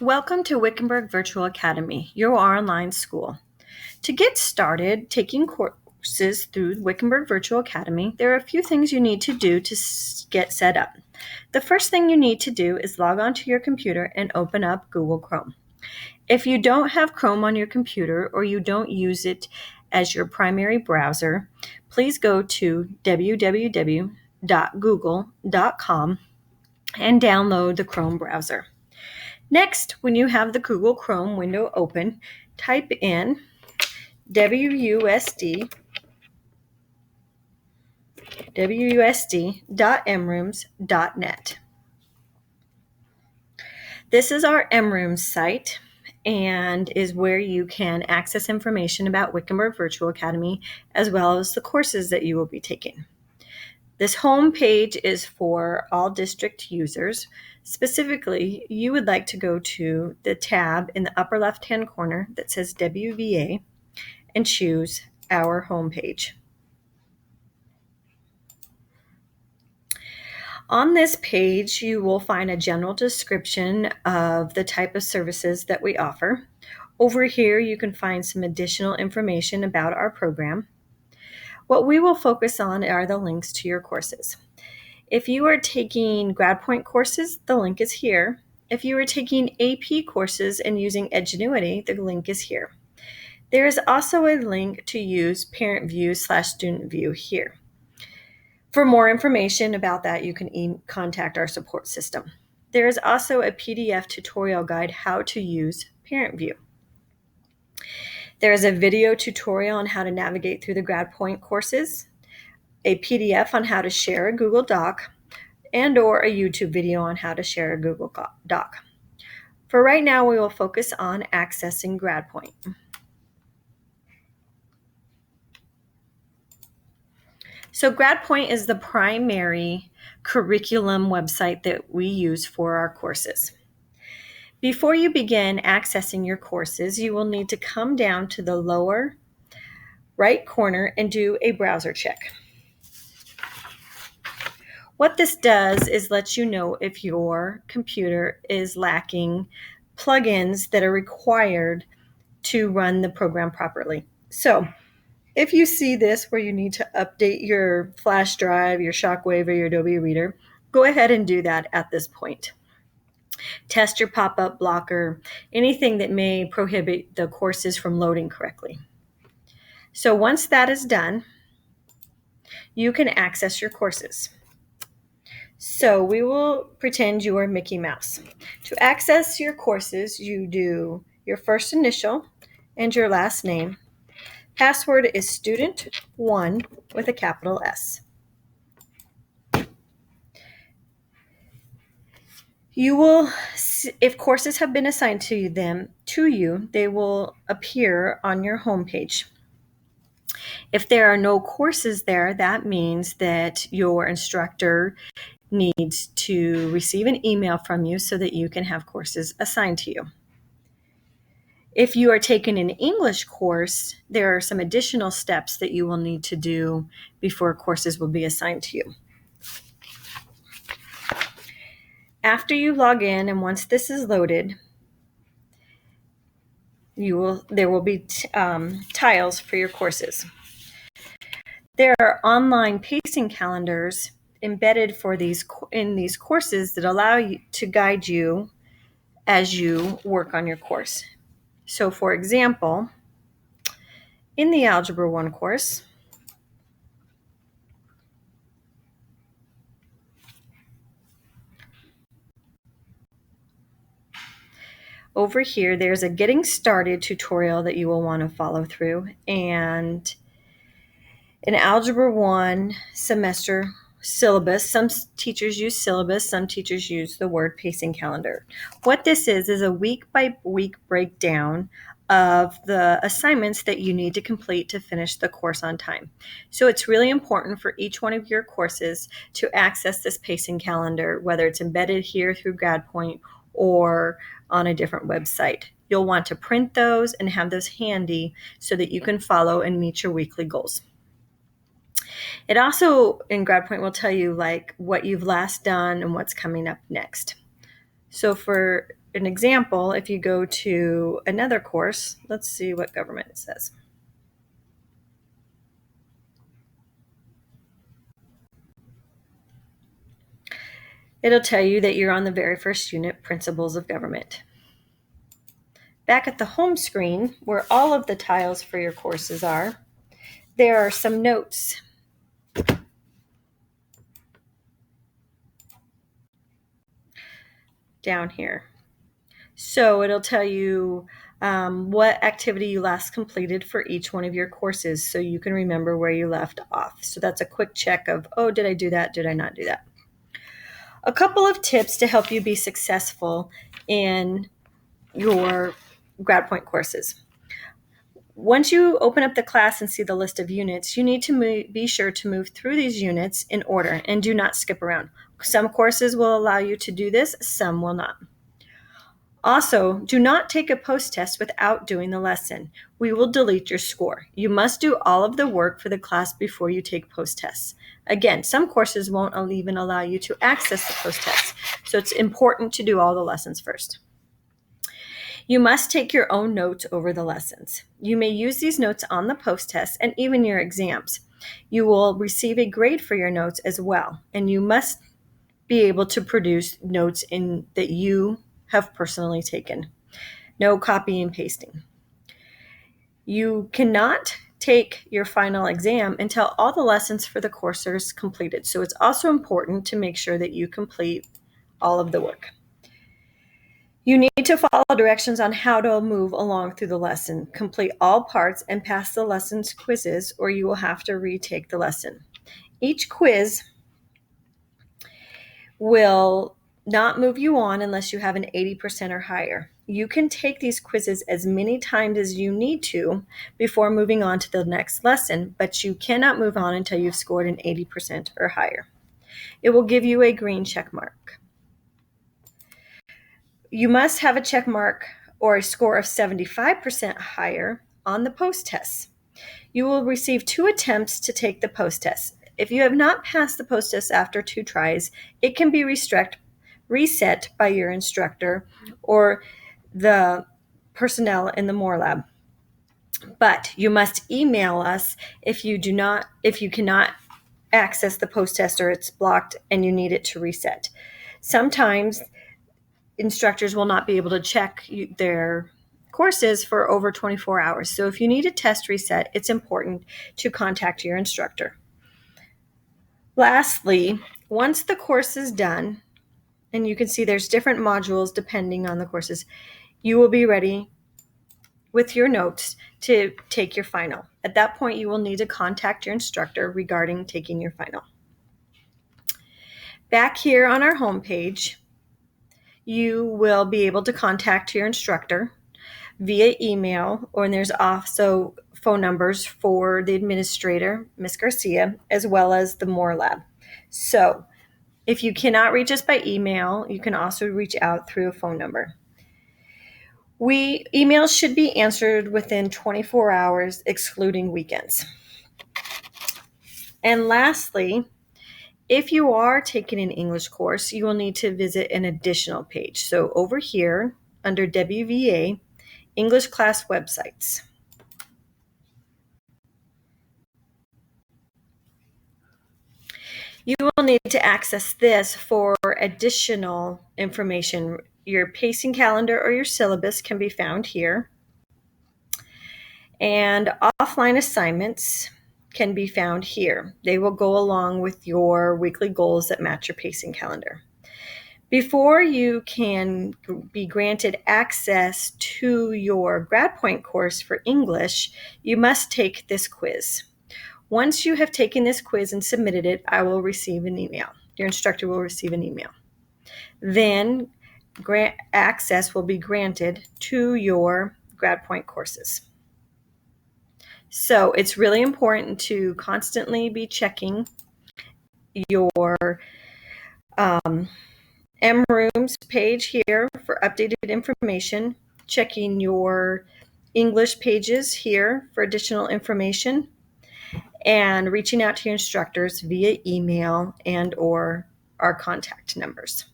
Welcome to Wickenburg Virtual Academy, your online school. To get started taking courses through Wickenburg Virtual Academy, there are a few things you need to do to get set up. The first thing you need to do is log onto your computer and open up Google Chrome. If you don't have Chrome on your computer or you don't use it as your primary browser, please go to www.google.com and download the Chrome browser. Next, when you have the Google Chrome window open, type in wusd.mrooms.net. This is our mrooms site and is where you can access information about Wickenburg Virtual Academy as well as the courses that you will be taking. This home page is for all district users. Specifically, you would like to go to the tab in the upper left-hand corner that says WVA and choose our home page. On this page, you will find a general description of the type of services that we offer. Over here, you can find some additional information about our program. What we will focus on are the links to your courses. If you are taking GradPoint courses, the link is here. If you are taking AP courses and using Edgenuity, the link is here. There is also a link to use ParentView/Student View here. For more information about that, you can contact our support system. There is also a PDF tutorial guide how to use ParentView. There is a video tutorial on how to navigate through the GradPoint courses, a PDF on how to share a Google Doc, and or a YouTube video on how to share a Google Doc. For right now, we will focus on accessing GradPoint. So GradPoint is the primary curriculum website that we use for our courses. Before you begin accessing your courses, you will need to come down to the lower right corner and do a browser check. What this does is let you know if your computer is lacking plugins that are required to run the program properly. So if you see this where you need to update your flash drive, your Shockwave, or your Adobe Reader, go ahead and do that at this point. Test your pop-up blocker, anything that may prohibit the courses from loading correctly. So once that is done, you can access your courses. So we will pretend you are Mickey Mouse. To access your courses, you do your first initial and your last name. Password is student1 with a capital S. You will, if courses have been assigned to you, they will appear on your homepage. If there are no courses there, that means that your instructor needs to receive an email from you so that you can have courses assigned to you. If you are taking an English course, there are some additional steps that you will need to do before courses will be assigned to you. After you log in and once this is loaded, there will be tiles for your courses. There are online pacing calendars embedded in these courses that allow you to guide you as you work on your course. So for example, in the Algebra 1 course, over here, there's a getting started tutorial that you will want to follow through, and an Algebra 1 semester syllabus. Some teachers use syllabus, some teachers use the word pacing calendar. What this is a week-by-week breakdown of the assignments that you need to complete to finish the course on time. So it's really important for each one of your courses to access this pacing calendar, whether it's embedded here through GradPoint or on a different website. You'll want to print those and have those handy so that you can follow and meet your weekly goals. It also, in GradPoint, will tell you like what you've last done and what's coming up next. So for an example, if you go to another course, let's see what government it says. It'll tell you that you're on the very first unit, Principles of Government. Back at the home screen, where all of the tiles for your courses are, there are some notes. Down here. So it'll tell you what activity you last completed for each one of your courses so you can remember where you left off. So that's a quick check of, oh, did I do that? Did I not do that? A couple of tips to help you be successful in your GradPoint courses. Once you open up the class and see the list of units, you need to be sure to move through these units in order and do not skip around. Some courses will allow you to do this, some will not. Also, do not take a post-test without doing the lesson. We will delete your score. You must do all of the work for the class before you take post-tests. Again, some courses won't even allow you to access the post-tests, so it's important to do all the lessons first. You must take your own notes over the lessons. You may use these notes on the post-tests and even your exams. You will receive a grade for your notes as well, and you must be able to produce notes that you have personally taken. No copy and pasting. You cannot take your final exam until all the lessons for the course are completed. So it's also important to make sure that you complete all of the work. You need to follow directions on how to move along through the lesson, complete all parts, and pass the lesson's quizzes, or you will have to retake the lesson. Each quiz will not move you on unless you have an 80% or higher. You can take these quizzes as many times as you need to before moving on to the next lesson, but you cannot move on until you've scored an 80% or higher. It will give you a green check mark. You must have a check mark or a score of 75% higher on the post-tests. You will receive 2 attempts to take the post-test. If you have not passed the post-test after 2 tries, it can be reset by your instructor or the personnel in the Moore Lab. But you must email us if you cannot access the post-test or it's blocked and you need it to reset. Sometimes instructors will not be able to check their courses for over 24 hours. So if you need a test reset, it's important to contact your instructor. Lastly, once the course is done, and you can see there's different modules depending on the courses, you will be ready with your notes to take your final. At that point, you will need to contact your instructor regarding taking your final. Back here on our homepage, you will be able to contact your instructor via email, or there's also phone numbers for the administrator, Ms. Garcia, as well as the Moore Lab. So if you cannot reach us by email, you can also reach out through a phone number. Emails should be answered within 24 hours, excluding weekends. And lastly, if you are taking an English course, you will need to visit an additional page. So over here, under WVA, English class websites. You will need to access this for additional information. Your pacing calendar or your syllabus can be found here. And offline assignments can be found here. They will go along with your weekly goals that match your pacing calendar. Before you can be granted access to your GradPoint course for English, you must take this quiz. Once you have taken this quiz and submitted it, I will receive an email. Your instructor will receive an email. Then access will be granted to your GradPoint courses. So it's really important to constantly be checking your MRooms page here for updated information, checking your English pages here for additional information, and reaching out to your instructors via email and or our contact numbers.